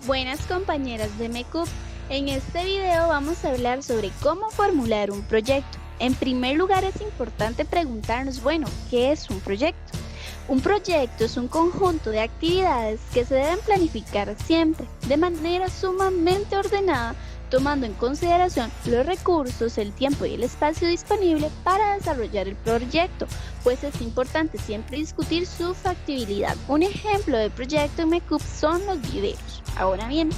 Buenas compañeras de MECUP, en este video vamos a hablar sobre cómo formular un proyecto. En primer lugar es importante preguntarnos, ¿qué es un proyecto? Un proyecto es un conjunto de actividades que se deben planificar siempre, de manera sumamente ordenada, tomando en consideración los recursos, el tiempo y el espacio disponible para desarrollar el proyecto, pues es importante siempre discutir su factibilidad. Un ejemplo de proyecto en MECUP son los videos. Ahora bien,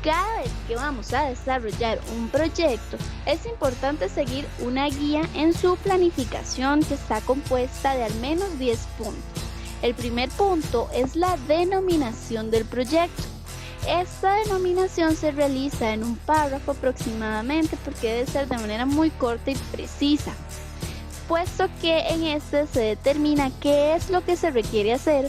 cada vez que vamos a desarrollar un proyecto, es importante seguir una guía en su planificación que está compuesta de al menos 10 puntos. El primer punto es la denominación del proyecto. Esta denominación se realiza en un párrafo aproximadamente porque debe ser de manera muy corta y precisa, puesto que en este se determina qué es lo que se requiere hacer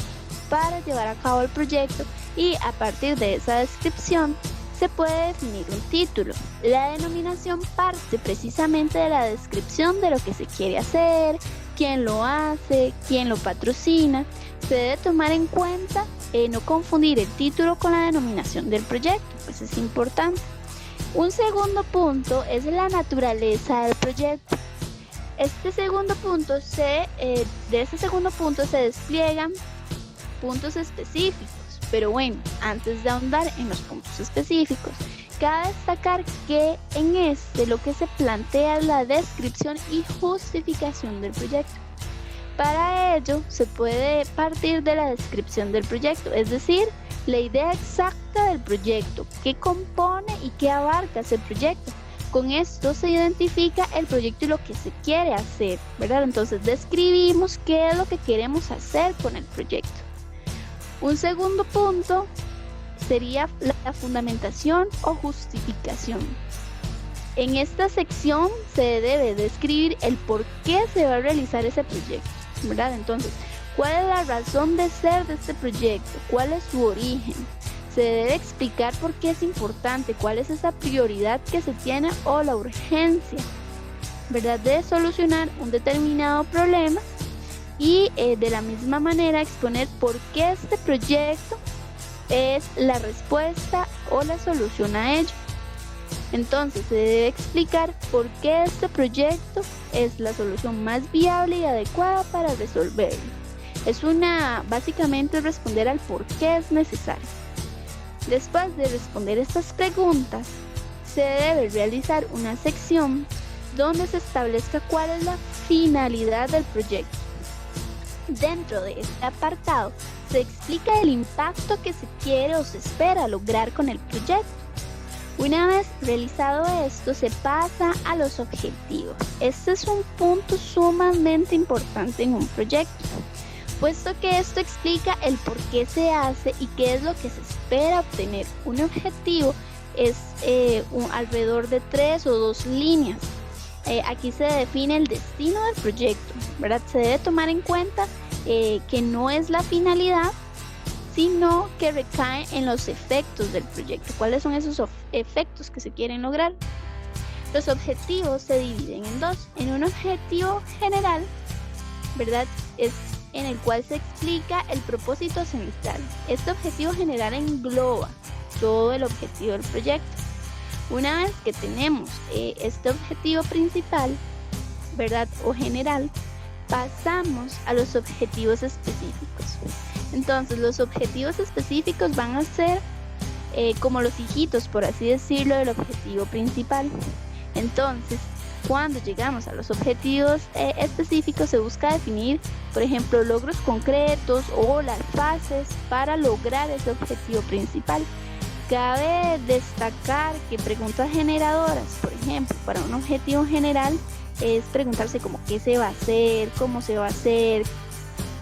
para llevar a cabo el proyecto y a partir de esa descripción se puede definir un título. La denominación parte precisamente de la descripción de lo que se quiere hacer, quién lo hace, quién lo patrocina. Se debe tomar en cuenta no confundir el título con la denominación del proyecto, pues es importante. Un segundo punto es la naturaleza del proyecto. De este segundo punto se despliegan puntos específicos, pero antes de ahondar en los puntos específicos, cabe destacar que en lo que se plantea es la descripción y justificación del proyecto. Para ello se puede partir de la descripción del proyecto, es decir, la idea exacta del proyecto, qué compone y qué abarca ese proyecto. Con esto se identifica el proyecto y lo que se quiere hacer, ¿verdad? Entonces describimos qué es lo que queremos hacer con el proyecto. Un segundo punto sería la fundamentación o justificación. En esta sección se debe describir el por qué se va a realizar ese proyecto, ¿verdad? Entonces, ¿cuál es la razón de ser de este proyecto? ¿Cuál es su origen? Se debe explicar por qué es importante, cuál es esa prioridad que se tiene o la urgencia, ¿verdad?, de solucionar un determinado problema y de la misma manera exponer por qué este proyecto es la respuesta o la solución a ello. Entonces se debe explicar por qué este proyecto es la solución más viable y adecuada para resolverlo. Básicamente responder al por qué es necesario. Después de responder estas preguntas, se debe realizar una sección donde se establezca cuál es la finalidad del proyecto. Dentro de este apartado se explica el impacto que se quiere o se espera lograr con el proyecto. Una vez realizado esto, se pasa a los objetivos. Este es un punto sumamente importante en un proyecto, puesto que esto explica el por qué se hace y qué es lo que se espera obtener. Un objetivo es alrededor de 3 o 2 líneas. Aquí se define el destino del proyecto, ¿verdad? Se debe tomar en cuenta que no es la finalidad, sino que recae en los efectos del proyecto. ¿Cuáles son esos efectos que se quieren lograr? Los objetivos se dividen en dos. En un objetivo general, ¿verdad?, es en el cual se explica el propósito central. Este objetivo general engloba todo el objetivo del proyecto. Una vez que tenemos este objetivo principal, ¿verdad?, o general, pasamos a los objetivos específicos. Entonces los objetivos específicos van a ser como los hijitos, por así decirlo, del objetivo principal. Entonces, cuando llegamos a los objetivos específicos, se busca definir, por ejemplo, logros concretos o las fases para lograr ese objetivo principal. Cabe destacar que preguntas generadoras, por ejemplo, para un objetivo general, es preguntarse como qué se va a hacer, cómo se va a hacer,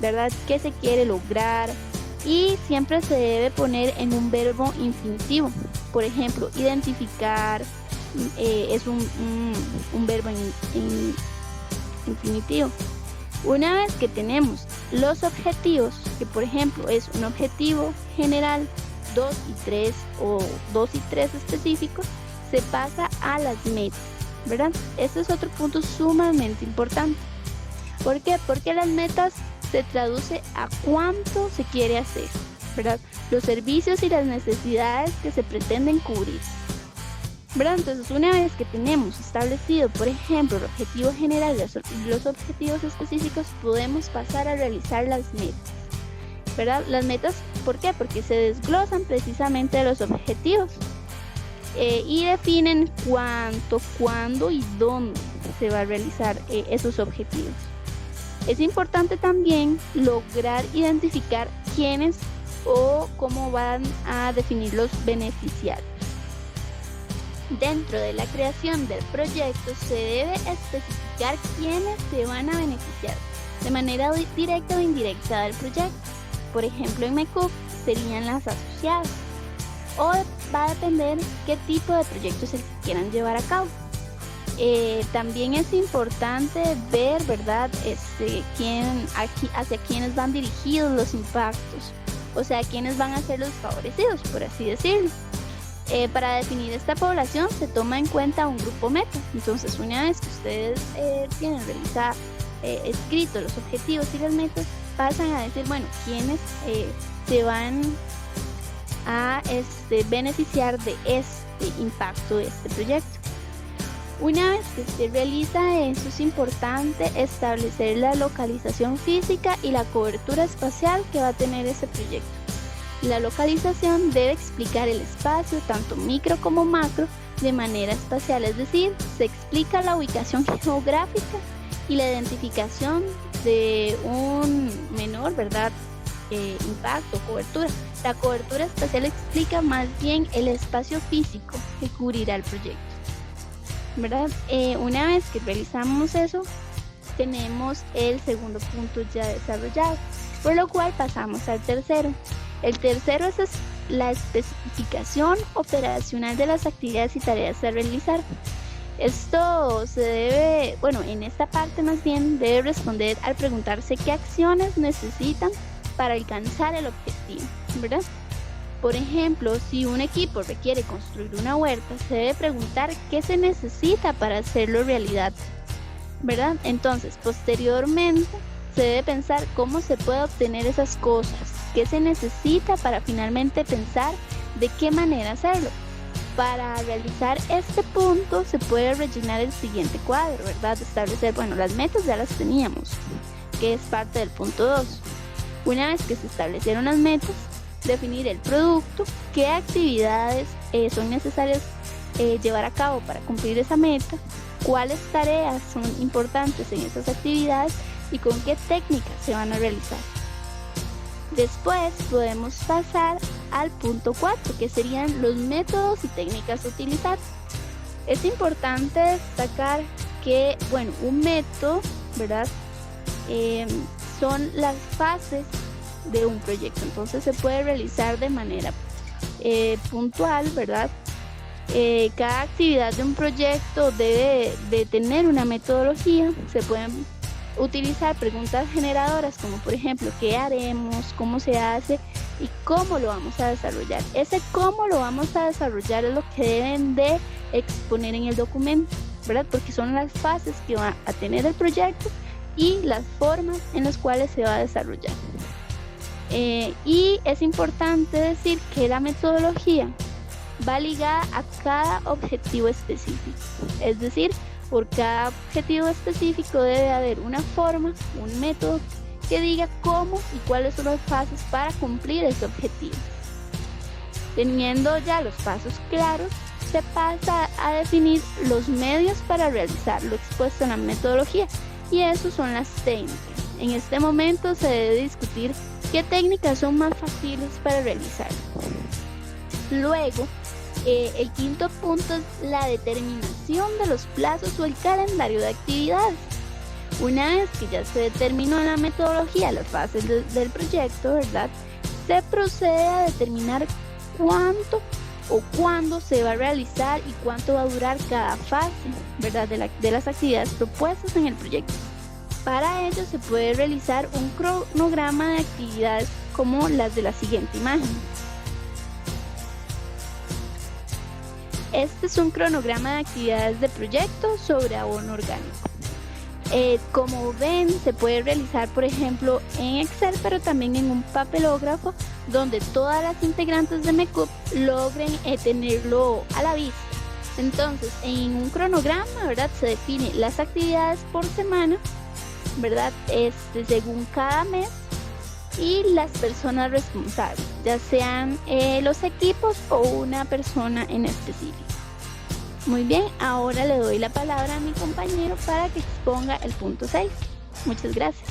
¿verdad?, qué se quiere lograr, y siempre se debe poner en un verbo infinitivo. Por ejemplo, identificar es un verbo infinitivo. Una vez que tenemos los objetivos, que por ejemplo es un objetivo general, 2 y 3 o 2 y 3 específicos, se pasa a las metas, ¿verdad? Este es otro punto sumamente importante. ¿Por qué? Porque las metas se traduce a cuánto se quiere hacer. ¿verdad? Los servicios y las necesidades que se pretenden cubrir, ¿verdad? Entonces, una vez que tenemos establecido, por ejemplo, el objetivo general y los objetivos específicos, podemos pasar a realizar las metas, ¿verdad? Las metas, ¿por qué? Porque se desglosan precisamente de los objetivos y definen cuánto, cuándo y dónde se va a realizar esos objetivos. Es importante también lograr identificar quiénes o cómo van a definir los beneficiarios. Dentro de la creación del proyecto se debe especificar quiénes se van a beneficiar de manera directa o indirecta del proyecto. Por ejemplo, en MECUC serían las asociadas, o va a depender qué tipo de proyectos se quieran llevar a cabo. También es importante ver, ¿verdad?, hacia quiénes van dirigidos los impactos, o sea, quiénes van a ser los favorecidos, por así decirlo. Para definir esta población se toma en cuenta un grupo meta. Entonces, una vez que ustedes tienen realizado, escrito los objetivos y las metas, pasan a decir, bueno, quiénes se van a beneficiar de este impacto de este proyecto. Una vez que se realiza eso, es importante establecer la localización física y la cobertura espacial que va a tener ese proyecto. La localización debe explicar el espacio, tanto micro como macro, de manera espacial, es decir, se explica la ubicación geográfica y la identificación de un menor, ¿verdad?, impacto, cobertura. La cobertura espacial explica más bien el espacio físico que cubrirá el proyecto, ¿verdad? Una vez que realizamos eso, tenemos el segundo punto ya desarrollado, por lo cual pasamos al tercero. El tercero es la especificación operacional de las actividades y tareas a realizar. Esto se debe, en esta parte más bien debe responder al preguntarse qué acciones necesitan para alcanzar el objetivo, ¿verdad? Por ejemplo, si un equipo requiere construir una huerta, se debe preguntar qué se necesita para hacerlo realidad, ¿verdad? Entonces, posteriormente, se debe pensar cómo se puede obtener esas cosas, qué se necesita para finalmente pensar de qué manera hacerlo. Para realizar este punto se puede rellenar el siguiente cuadro, ¿verdad? Establecer, las metas ya las teníamos, que es parte del punto 2. Una vez que se establecieron las metas, definir el producto, qué actividades son necesarias llevar a cabo para cumplir esa meta, cuáles tareas son importantes en esas actividades y con qué técnicas se van a realizar. Después podemos pasar al punto 4, que serían los métodos y técnicas a utilizar. Es importante destacar que, un método, ¿verdad?, son las fases de un proyecto. Entonces se puede realizar de manera puntual, ¿verdad? Cada actividad de un proyecto debe de tener una metodología. Se pueden utilizar preguntas generadoras como, por ejemplo, ¿qué haremos? ¿Cómo se hace? ¿Y cómo lo vamos a desarrollar? Ese cómo lo vamos a desarrollar es lo que deben de exponer en el documento, ¿verdad? Porque son las fases que va a tener el proyecto y las formas en las cuales se va a desarrollar. Y es importante decir que la metodología va ligada a cada objetivo específico, es decir, por cada objetivo específico debe haber una forma, un método que diga cómo y cuáles son las fases para cumplir ese objetivo. Teniendo ya los pasos claros, se pasa a definir los medios para realizar lo expuesto en la metodología, y esos son las técnicas. En este momento se debe discutir qué técnicas son más fáciles para realizar. Luego, el quinto punto es la determinación de los plazos o el calendario de actividades. Una vez que ya se determinó en la metodología las fases del proyecto, ¿verdad?, se procede a determinar cuánto o cuándo se va a realizar y cuánto va a durar cada fase, ¿verdad?, de las actividades propuestas en el proyecto. Para ello se puede realizar un cronograma de actividades como las de la siguiente imagen. Este es un cronograma de actividades de proyecto sobre abono orgánico. Como ven, se puede realizar, por ejemplo, en Excel, pero también en un papelógrafo donde todas las integrantes de MECUP logren tenerlo a la vista. Entonces, en un cronograma, ¿verdad? Se define las actividades por semana, ¿verdad? Según cada mes, y las personas responsables, ya sean los equipos o una persona en específico. Muy bien, ahora le doy la palabra a mi compañero para que exponga el punto 6. Muchas gracias.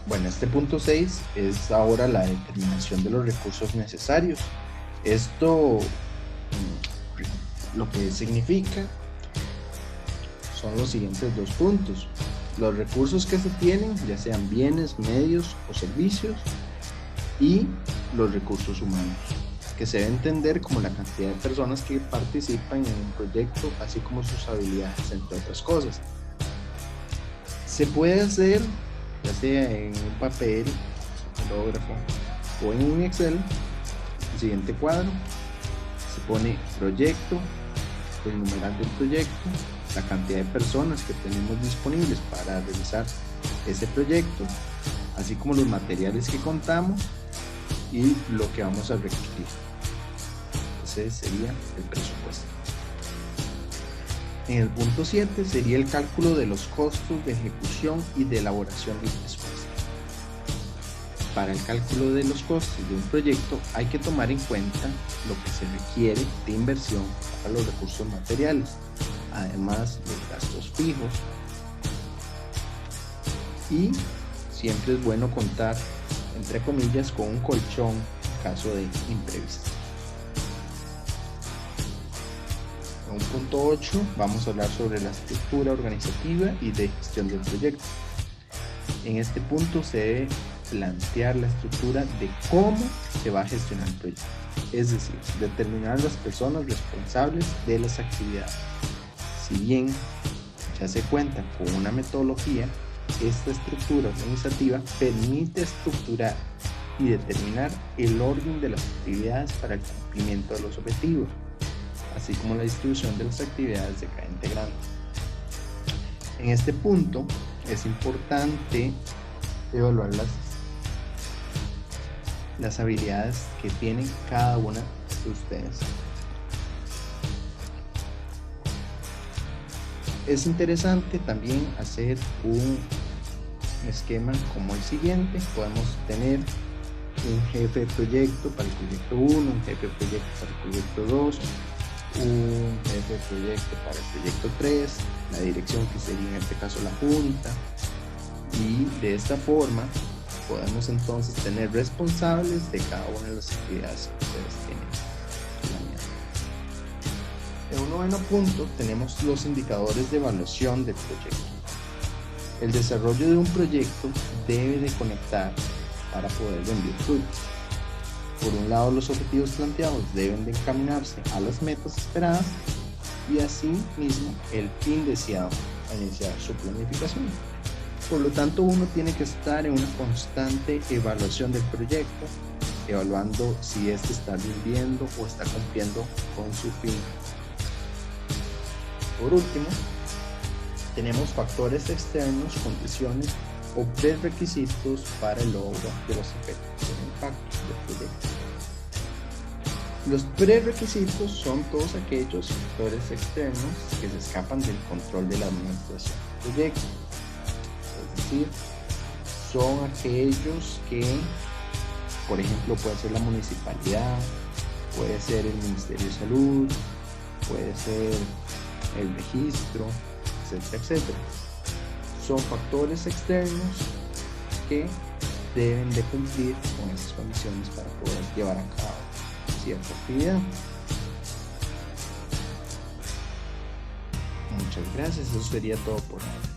Bueno, este punto 6 es ahora la determinación de los recursos necesarios. Esto lo que significa son los siguientes dos puntos: los recursos que se tienen, ya sean bienes, medios o servicios, y los recursos humanos, que se debe entender como la cantidad de personas que participan en un proyecto, así como sus habilidades, entre otras cosas. Se puede hacer ya sea en un papel, hológrafo o en un Excel. El siguiente cuadro se pone proyecto, el numeral del proyecto, la cantidad de personas que tenemos disponibles para realizar ese proyecto, así como los materiales que contamos y lo que vamos a requerir. Ese sería el presupuesto. En el punto 7 sería el cálculo de los costos de ejecución y de elaboración del presupuesto. Para el cálculo de los costos de un proyecto hay que tomar en cuenta lo que se requiere de inversión para los recursos materiales, además los gastos fijos, y siempre es bueno contar, entre comillas, con un colchón en caso de imprevistos. En un punto 8 vamos a hablar sobre la estructura organizativa y de gestión del proyecto. En este punto se debe plantear la estructura de cómo se va a gestionar el proyecto, es decir, determinar las personas responsables de las actividades. Si bien ya se cuenta con una metodología, esta estructura organizativa permite estructurar y determinar el orden de las actividades para el cumplimiento de los objetivos, así como la distribución de las actividades de cada integrante. En este punto es importante evaluar las habilidades que tienen cada una de ustedes. Es interesante también hacer un esquema como el siguiente. Podemos tener un jefe de proyecto para el proyecto 1, un jefe de proyecto para el proyecto 2, un jefe de proyecto para el proyecto 3, la dirección, que sería en este caso la junta, y de esta forma podemos entonces tener responsables de cada una de las actividades que ustedes tienen planeadas. En un noveno punto tenemos los indicadores de evaluación del proyecto. El desarrollo de un proyecto debe de conectar para poder rendir frutos. Por un lado, los objetivos planteados deben de encaminarse a las metas esperadas y así mismo el fin deseado a iniciar su planificación. Por lo tanto, uno tiene que estar en una constante evaluación del proyecto, evaluando si éste está rindiendo o está cumpliendo con su fin. Por último, tenemos factores externos, condiciones o prerequisitos para el logro de los efectos del impacto del proyecto. Los prerequisitos son todos aquellos factores externos que se escapan del control de la administración del proyecto. Es decir, son aquellos que, por ejemplo, puede ser la municipalidad, puede ser el Ministerio de Salud, puede ser el registro, etcétera, etcétera. Son factores externos que deben de cumplir con esas condiciones para poder llevar a cabo cierta actividad. Muchas gracias, eso sería todo por ahora.